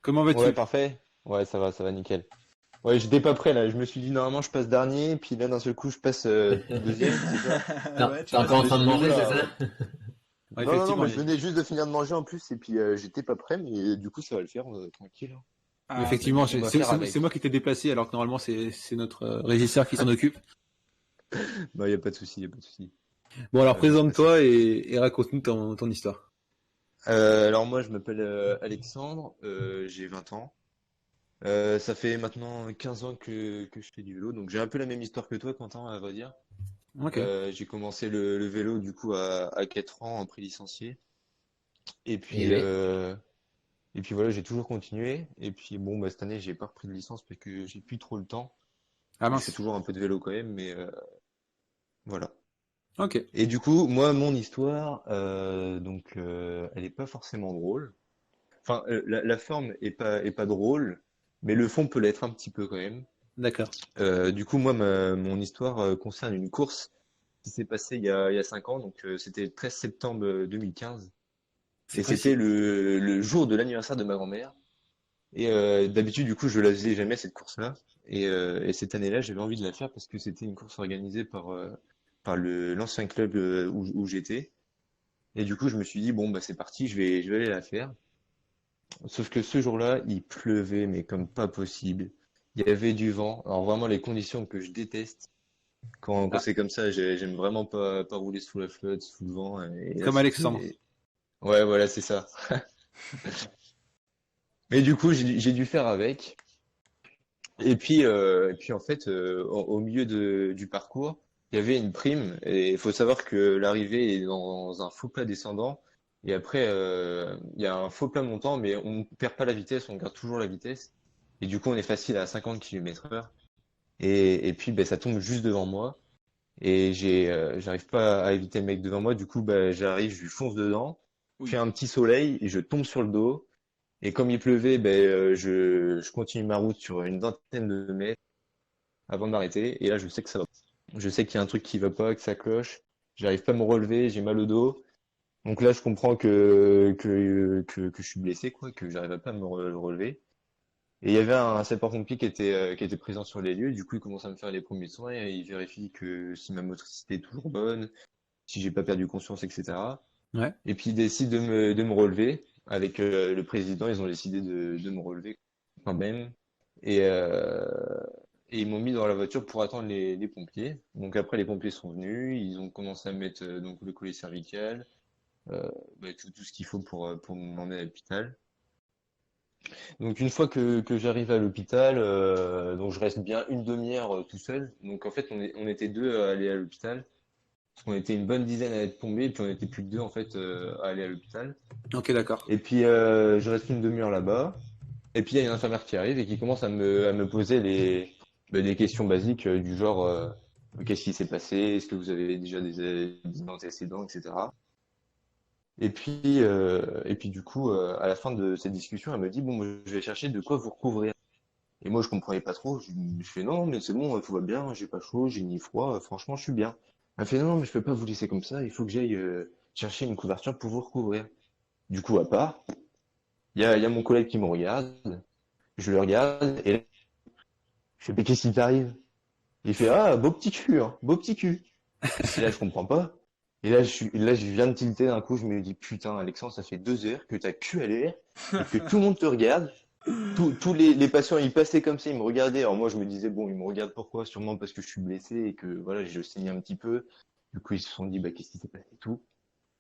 Comment Ouais, vas-tu? parfait. Ouais, ça va nickel. Ouais, j'étais pas prêt là. Je me suis dit normalement je passe dernier, puis là d'un seul coup je passe deuxième, c'est ça? Ouais, T'es tu passes encore en Je me train de suis dit deuxième. manger, c'est oula. ça? Ouais, Non, effectivement, mais je venais juste de finir de manger en plus, et puis j'étais pas prêt, mais du coup ça va le faire tranquille, hein. Ah, bah effectivement, On nickel. va faire c'est moi avec. qui t'ai déplacé, alors que normalement c'est notre régisseur qui s'en occupe. Non, y a pas de souci, y a pas de souci. Bon, alors Ça va bien se passer. présente-toi et raconte-nous ton histoire. Alors moi je m'appelle Alexandre, j'ai 20 ans. Ça fait maintenant 15 ans que je fais du vélo, donc j'ai un peu la même histoire que toi, Quentin, à vrai dire. Ok. J'ai commencé le vélo du coup à 4 ans en pré-licencié. Et Eh puis, oui. euh, et puis voilà, j'ai toujours continué. Et puis bon, bah, cette année, j'ai pas repris de licence parce que j'ai plus trop le temps. Ah Je fais mince. toujours un peu de vélo quand même, mais voilà. Ok. Et du coup, moi, mon histoire, elle est pas forcément drôle. Enfin, la forme est pas drôle, mais le fond peut l'être un petit peu quand même. D'accord. Du coup, moi, mon histoire concerne une course qui s'est passée il y a 5 ans. Donc, c'était le 13 septembre 2015. C'est Et c'était précis. le jour de l'anniversaire de ma grand-mère. Et d'habitude, du coup, je la faisais jamais cette course-là. Et cette année-là, j'avais envie de la faire parce que c'était une course organisée par l'ancien club où j'étais. Et du coup, je me suis dit, bon, bah, c'est parti, je vais aller la faire. Sauf que ce jour-là, il pleuvait, mais comme pas possible. Il y avait du vent. Alors vraiment, les conditions que je déteste. Quand Ah, c'est comme ça, j'aime vraiment pas rouler sous la flotte, sous le vent. Et là, comme Alexandre. c'était... Ouais, voilà, c'est ça. Mais du coup, j'ai dû faire avec. Et puis en fait, au milieu du parcours, il y avait une prime. Et il faut savoir que l'arrivée est dans un faux plat descendant. Et après, il y a un faux plat montant, mais on perd pas la vitesse, on garde toujours la vitesse. Et du coup, on est facile à 50 km heure. Et puis, ben, ça tombe juste devant moi. Et j'arrive pas à éviter le mec devant moi. Du coup, ben, j'arrive, je lui fonce dedans. Puis Oui. un petit soleil et je tombe sur le dos. Et comme il pleuvait, ben, je continue ma route sur une vingtaine de mètres avant de m'arrêter. Et là, je sais que ça va. Je sais qu'il y a un truc qui va pas, que ça cloche. J'arrive pas à me relever, j'ai mal au dos. Donc là, je comprends que je suis blessé, quoi, que j'arrive pas à relever. Et il y avait un sapeur-pompier qui était présent sur les lieux. Du coup, il commence à me faire les premiers soins et il vérifie que si ma motricité est toujours bonne, si j'ai pas perdu conscience, etc. Ouais. Et puis, il décide de me relever. Avec le président, ils ont décidé de me relever quand même. Et, euh, et ils m'ont mis dans la voiture pour attendre les pompiers. Donc après, les pompiers sont venus, ils ont commencé à mettre donc le collet cervical, euh, tout ce qu'il faut pour m'emmener à l'hôpital. Donc une fois que j'arrive à l'hôpital, donc je reste bien une demi-heure tout seul. Donc en fait, on était deux à aller à l'hôpital. Parce qu'on était une bonne dizaine à être tombés, et puis on était plus que deux en fait à aller à l'hôpital. Ok, d'accord. Et puis je reste une demi-heure là-bas. Et puis il y a une infirmière qui arrive et qui commence à me poser des questions basiques du genre qu'est-ce qui s'est passé? Est-ce que vous avez déjà des antécédents, etc. Et puis du coup, à la fin de cette discussion, elle me dit bon, moi, je vais chercher de quoi vous recouvrir. Et moi, je comprenais pas trop. Je fais non, mais c'est bon, tout va bien, j'ai pas chaud, j'ai ni froid, franchement, je suis bien. Elle fait non, mais je peux pas vous laisser comme ça, il faut que j'aille chercher une couverture pour vous recouvrir. Du coup, à part, il y a mon collègue qui me regarde, je le regarde, et là, je fais mais qu'est-ce qui t'arrive? Il fait ah, beau petit cul, hein, beau petit cul. Et là, je comprends pas. Et là, je viens de tilter d'un coup, je me dis putain, Alexandre, ça fait 2 heures que t'as cul à l'air et que tout le monde te regarde. Tous les patients, ils passaient comme ça, ils me regardaient. Alors moi, je me disais, bon, ils me regardent pourquoi? Sûrement parce que je suis blessé et que voilà, je saigne un petit peu. Du coup, ils se sont dit, bah, qu'est-ce qui s'est passé et tout.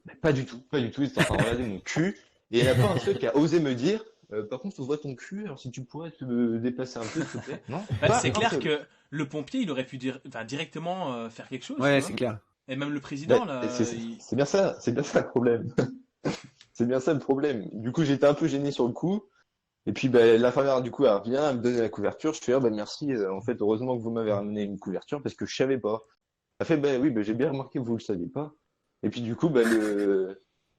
Mais pas du tout, pas du tout. Ils étaient en train de regarder mon cul. Et il n'y en a pas un seul qui a osé me dire, par contre, on voit ton cul, alors si tu pourrais te déplacer un peu, s'il te plaît. Non, Bah, pas c'est un clair seul. que le pompier, il aurait pu enfin, directement faire quelque chose, tu Ouais, c'est vois. clair. Et même le Bah, président, c'est là, c'est bien ça le problème. C'est bien ça le problème. Du coup, j'étais un peu gêné sur le coup. Et puis bah, l'infirmière du coup elle revient, elle me donne la couverture, je fais ah bah merci, en fait heureusement que vous m'avez ramené une couverture parce que je savais pas. Elle fait bah oui bah, j'ai bien remarqué que vous le saviez pas. Et puis du coup bah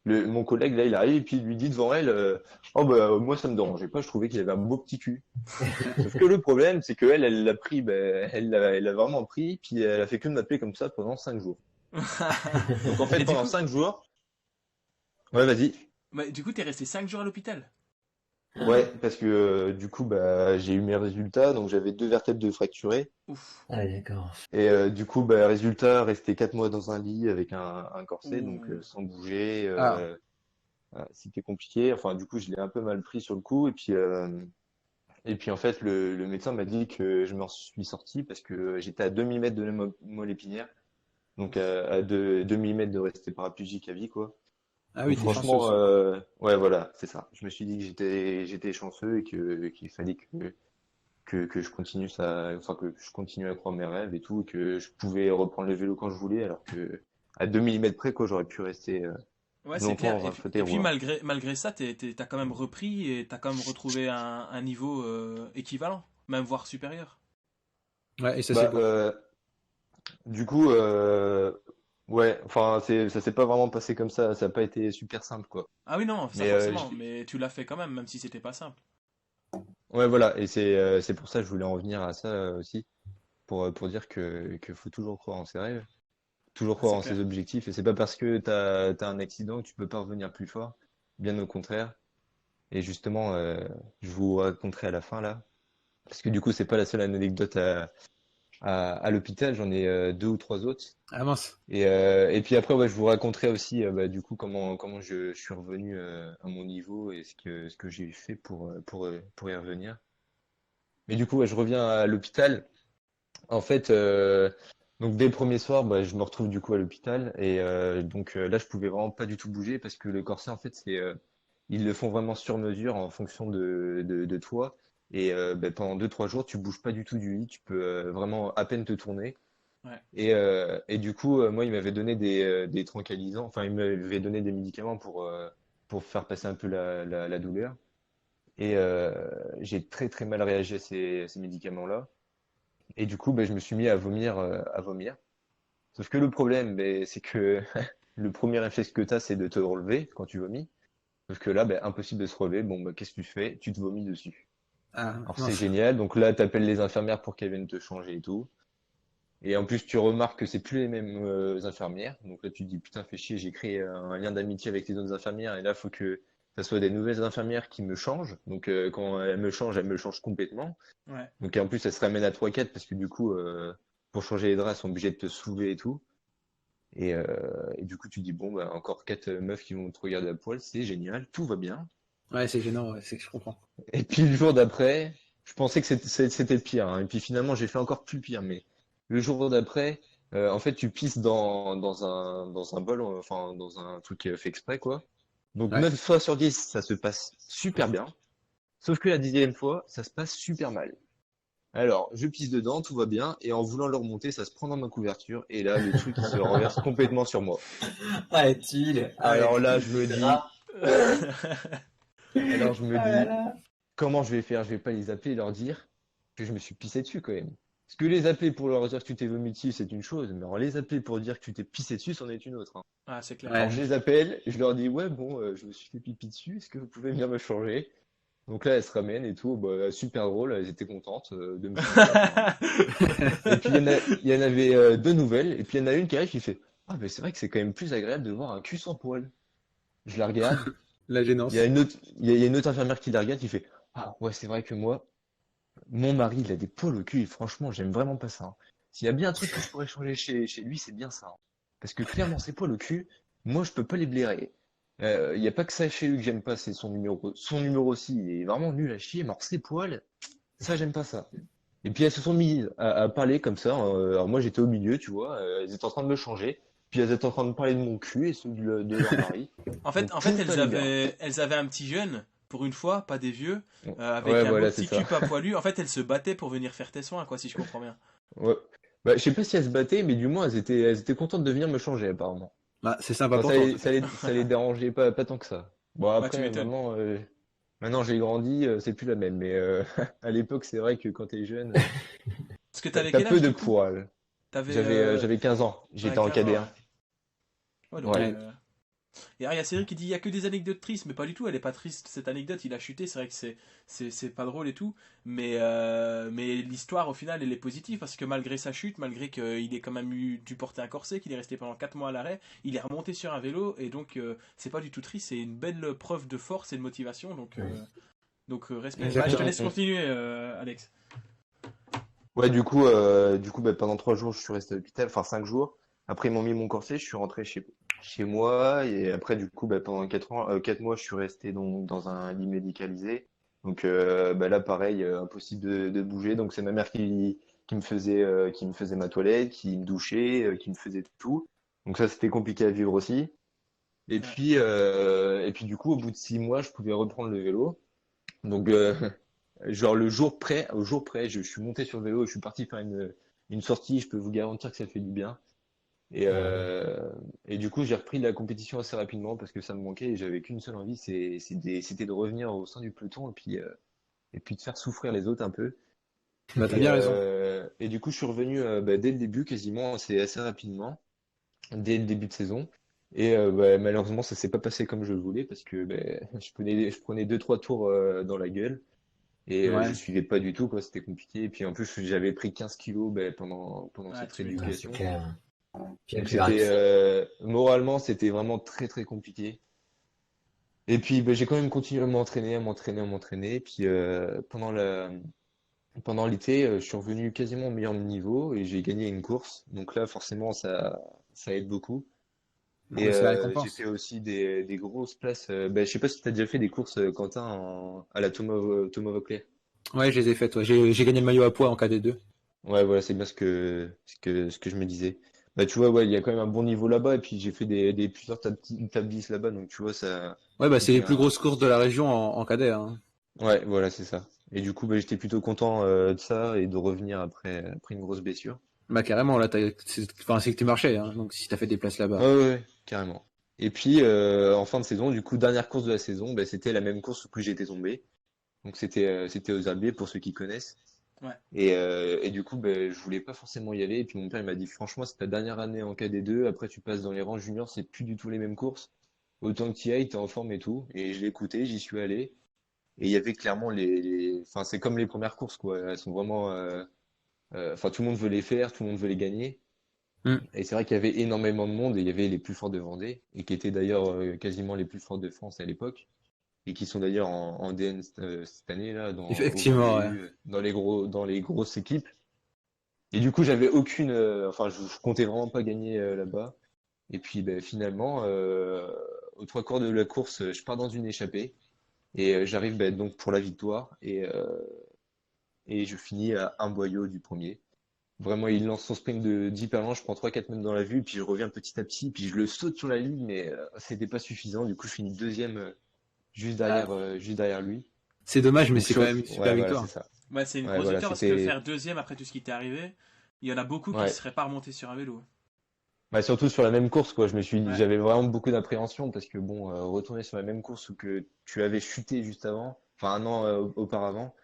mon collègue là il arrive et puis il lui dit devant elle oh bah moi ça me dérangeait pas, je trouvais qu'il avait un beau petit cul. Sauf que le problème c'est que elle l'a pris, bah, elle l'a vraiment pris puis elle a fait que de m'appeler comme ça pendant 5 jours. Donc en fait Et du pendant coup, 5 jours, ouais vas-y. bah, du coup, t'es resté 5 jours à l'hôpital. Ouais, parce que du coup, bah, j'ai eu mes résultats, donc j'avais 2 vertèbres de fracturées. Ouf. Ah, d'accord. Et du coup, bah, résultat, resté 4 mois dans un lit avec un corset, donc Ouh. sans bouger. Ah, C'était compliqué. Enfin, du coup, je l'ai un peu mal pris sur le coup. Et puis en fait, le médecin m'a dit que je m'en suis sorti parce que j'étais à 2 mm de la moelle épinière, donc Ouf. à 2 mm de rester paraplégique à vie, quoi. ah oui, Donc t'es chanceux, franchement, ça. ouais, voilà, c'est ça. Je me suis dit que j'étais chanceux et qu'il fallait que je continue ça, enfin que je continue à croire mes rêves et tout, et que je pouvais reprendre le vélo quand je voulais, alors que à 2 mm près, quoi, j'aurais pu rester Ouais, c'est longtemps clair. dans un fauteuil Et puis roulant. malgré ça, t'as quand même repris et t'as quand même retrouvé un niveau équivalent, même voire supérieur. Ouais, et ça, c'est Bah, beau. du coup, ouais, enfin, ça s'est pas vraiment passé comme ça n'a pas été super simple, quoi. Ah oui, non, ça Mais forcément, mais tu l'as fait quand même si c'était pas simple. ouais, voilà, et c'est pour ça que je voulais en venir à ça aussi, pour dire que faut toujours croire en ses rêves, toujours Ah, croire c'est en ses clair. objectifs, et c'est pas parce que t'as un accident que tu peux pas revenir plus fort, bien au contraire. Et justement, je vous raconterai à la fin là, parce que du coup, c'est pas la seule anecdote à l'hôpital, j'en ai 2 ou 3 autres. Ah mince. Et puis après, ouais, je vous raconterai aussi bah, du coup comment je suis revenu à mon niveau et ce que j'ai fait pour y revenir. Mais du coup, ouais, je reviens à l'hôpital. En fait, donc dès le premier soir, bah, je me retrouve du coup à l'hôpital et donc là, je pouvais vraiment pas du tout bouger parce que le corset, en fait, ils le font vraiment sur mesure en fonction de toi. Et bah, pendant 2 3 jours, tu bouges pas du tout du lit, tu peux vraiment à peine te tourner. Ouais. Et du coup, moi, il m'avait donné des tranquillisants, enfin, il m'avait donné des médicaments pour faire passer un peu la douleur. Et j'ai très très mal réagi à ces médicaments-là. Et du coup, ben, je me suis mis à vomir, à vomir. Sauf que le problème, ben, c'est que le premier réflexe que tu as, c'est de te relever quand tu vomis. Sauf que là, ben, impossible de se relever. Bon, ben, qu'est-ce que tu fais? Tu te vomis dessus. Ah, Alors c'est mince. génial. Donc là, tu appelles les infirmières pour qu'elles viennent te changer et tout. Et en plus, tu remarques que c'est plus les mêmes infirmières. Donc là, tu te dis, putain, fais chier, j'ai créé un lien d'amitié avec les autres infirmières. Et là, faut que ça soit des nouvelles infirmières qui me changent. Donc quand elles me changent complètement. Ouais. Donc en plus, elles se ramènent à 3 4 parce que du coup, pour changer les draps, elles sont obligées de te soulever et tout. Et du coup, tu dis, bon, bah, encore 4 meufs qui vont te regarder à poil, c'est génial, tout va bien. Ouais, c'est gênant, ouais, c'est que je comprends. Et puis le jour d'après, je pensais que c'était le pire, hein. Et puis finalement, j'ai fait encore plus pire. Mais le jour d'après, en fait, tu pisses dans un bol, enfin, dans un truc fait exprès, quoi. Donc Ouais. 9 fois sur 10, ça se passe super bien. Sauf que la 10e fois, ça se passe super mal. Alors, je pisse dedans, tout va bien, et en voulant le remonter, ça se prend dans ma couverture, et là, le truc, il se renverse complètement sur moi. Ah, les tuiles. Ah, les Alors là, tuiles je de me dis, gras. alors je me Ah là dis, là. comment je vais faire? Je vais pas les appeler et leur dire que je me suis pissé dessus quand même. Parce que les appeler pour leur dire que tu t'es vomi dessus, c'est une chose, mais alors les appeler pour dire que tu t'es pissé dessus, c'en est une autre, hein. Ah, c'est clair. Alors Ouais. je les appelle, je leur dis, ouais, bon, je me suis fait pipi dessus, est-ce que vous pouvez venir me changer? Donc là, elles se ramènent et tout, bah, super drôle, elles étaient contentes de me changer apparemment. Et puis il y en avait 2 nouvelles, et puis il y en a une qui arrive qui fait, ah, mais c'est vrai que c'est quand même plus agréable de voir un cul sans poil. Je la regarde, La il y a gênance. une autre, il y a une autre infirmière qui la regarde qui fait, ah ouais, c'est vrai que moi, mon mari, il a des poils au cul et franchement, j'aime vraiment pas ça, hein. S'il y a bien un truc que je pourrais changer chez lui, c'est bien ça, hein. Parce que clairement, ses poils au cul, moi, je peux pas les blairer. Il y a pas que ça chez lui que j'aime pas, c'est son numéro. Son numéro aussi, il est vraiment nul à chier, mais alors ses poils, ça, j'aime pas ça. Et puis elles se sont mises à parler comme ça. Alors moi, j'étais au milieu, tu vois, elles étaient en train de me changer. Puis elles étaient en train de parler de mon cul et ceux de leur mari. Donc En fait, tout allait bien. elles avaient un petit jeune, pour une fois, pas des vieux, avec Ouais, un beau voilà, c'est petit ça. cul pas poilu. En fait, elles se battaient pour venir faire tes soins, quoi, si je comprends bien. Ouais. Bah, je sais pas si elles se battaient, mais du moins elles étaient contentes de venir me changer apparemment. Bah, c'est sympa Enfin, pour toi, en tout cas. ça les dérangeait pas tant que ça. Bon Bah, tu après m'étonnes. maintenant j'ai grandi, c'est plus la même. Mais à l'époque c'est vrai que quand t'es jeune, Parce que t'avais t'as quel peu âge, de du coup? poils. T'avais J'avais 15 ans, ouais, j'étais en 15 ans, KD1. ouais. Ouais, donc, Ouais. et alors, il y a Cédric qui dit il y a que des anecdotes tristes, mais pas du tout, elle est pas triste cette anecdote, il a chuté, c'est vrai que c'est pas drôle et tout, mais l'histoire au final elle est positive parce que malgré sa chute, malgré qu'il ait quand même dû porter un corset, qu'il est resté pendant 4 mois à l'arrêt, il est remonté sur un vélo et donc c'est pas du tout triste, c'est une belle preuve de force et de motivation Donc respect. Bah, je te Exactement. laisse continuer, Alex. Ouais, bah, pendant 3 jours, je suis resté à l'hôpital, enfin 5 jours. Après, ils m'ont mis mon corset, je suis rentré chez moi. Et après, du coup, bah, pendant 4 ans, 4 mois, je suis resté donc dans un lit médicalisé. Donc bah, là, pareil, impossible de bouger. Donc c'est ma mère qui me faisait ma toilette, qui me douchait, qui me faisait tout. Donc ça, c'était compliqué à vivre aussi. Ouais. Et puis du coup, au bout de 6 mois, je pouvais reprendre le vélo. Donc genre au jour près, je suis monté sur le vélo et je suis parti faire une sortie. Je peux vous garantir que ça fait du bien. Et, Ouais. euh, et du coup, j'ai repris la compétition assez rapidement parce que ça me manquait et j'avais qu'une seule envie, c'était de revenir au sein du peloton et puis de faire souffrir les autres un peu. Bah, t'as bien raison. Et du coup, je suis revenu bah, dès le début, quasiment, c'est assez rapidement, dès le début de saison. Et bah, malheureusement, ça s'est pas passé comme je le voulais parce que bah, je prenais 2, 3 tours dans la gueule. Et je Ouais. suivais pas du tout, quoi, c'était compliqué. Et puis en plus, j'avais pris 15 kilos ben, pendant Ouais, cette tu m'étonnes. Ouais, c'est rééducation. clair. Puis Donc avec le rythme. moralement, c'était vraiment très très compliqué. Et puis ben, j'ai quand même continué à m'entraîner, à m'entraîner, à m'entraîner. Et puis pendant l'été, je suis revenu quasiment au meilleur niveau et j'ai gagné une course. Donc là, forcément, ça aide beaucoup. Et Ouais, c'est la j'ai fait récompense. aussi des grosses places. Ben, je sais pas si tu as déjà fait des courses, Quentin, à la Thomas Voeckler. Ouais, je les ai faites. Ouais. J'ai gagné le maillot à poids en KD2. Ouais, voilà, c'est bien ce que je me disais. Bah, tu vois, ouais, il y a quand même un bon niveau là-bas, et puis j'ai fait plusieurs top 10 là-bas, donc tu vois, Ouais, bah, c'est les c'était plus un. grosses courses de la région en cadet, hein. Ouais, voilà, c'est ça. Et du coup, bah, j'étais plutôt content de ça et de revenir après une grosse blessure. Bah, carrément, là, enfin, c'est que tu marchais, hein. Donc, si t'as fait des places Ouais, là-bas. ouais, ouais, carrément. Et puis, en fin de saison, du coup, dernière course de la saison, bah, c'était la même course où j'étais tombé. Donc, c'était aux Albiers, pour ceux qui connaissent. Ouais. Et du coup, ben, je voulais pas forcément y aller. Et puis mon père il m'a dit, franchement, c'est ta dernière année en KD2. Après, tu passes dans les rangs juniors, c'est plus du tout les mêmes courses. Autant que tu y ailles, t'es en forme et tout. Et je l'ai écouté, j'y suis allé. Et il y avait clairement enfin, c'est comme les premières courses, quoi. Elles sont vraiment, enfin, tout le monde veut les faire, tout le monde veut les gagner. Hmm. Et c'est vrai qu'il y avait énormément de monde et il y avait les plus forts de Vendée et qui étaient d'ailleurs quasiment les plus forts de France à l'époque et qui sont d'ailleurs en DN cette année là, au Effectivement, ouais. Vendée U, dans les grosses équipes. Et du coup, j'avais aucune, enfin, je comptais vraiment pas gagner là-bas. Et puis, ben, finalement, aux 3 quarts de la course, je pars dans une échappée et j'arrive ben, donc pour la victoire et je finis à un boyau du premier. Vraiment, il lance son sprint de 10 par an, je prends 3, 4 mètres dans la vue, puis je reviens petit à petit, puis je le saute sur la ligne, mais c'était pas suffisant. Du coup, je finis deuxième Ah, juste derrière lui. c'est dommage, mais Donc c'est quand même une super ouais, voilà, c'est victoire. ça. Ouais, c'est une Ouais, grosse voilà, victoire parce que c'était, faire deuxième après tout ce qui t'est arrivé, il y en a beaucoup qui ouais. seraient pas remontés sur un vélo. Bah, surtout sur la même course, quoi. Ouais. J'avais vraiment beaucoup d'appréhension parce que bon, retourner sur la même course où que tu avais chuté juste avant, enfin un an auparavant,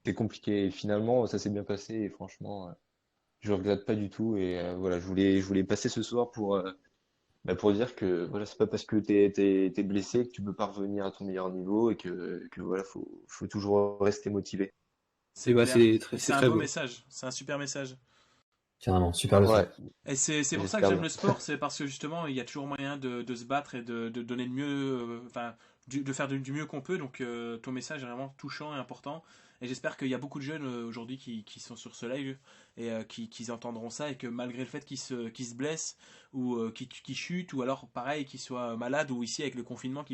c'est compliqué. Et finalement, ça s'est bien passé et franchement, je regrette pas du tout. Et voilà, je voulais passer ce soir pour dire que voilà, c'est pas parce que t'es blessé que tu peux pas revenir à ton meilleur niveau et que voilà, faut toujours rester motivé. C'est Bah, clair. Et c'est c'est un très beau beau. message. C'est un super message. Carrément, super leçon. Ouais, Et c'est pour ça que j'espère j'aime bien. le sport, c'est parce que justement, il y a toujours moyen de se battre et de donner le mieux, enfin, de faire du mieux qu'on peut. Donc, ton message est vraiment touchant et important. Et j'espère qu'il y a beaucoup de jeunes aujourd'hui qui sont sur ce live et qui entendront ça et que malgré le fait qu'ils se blessent ou qu'ils chutent ou alors pareil qu'ils soient malades ou ici avec le confinement,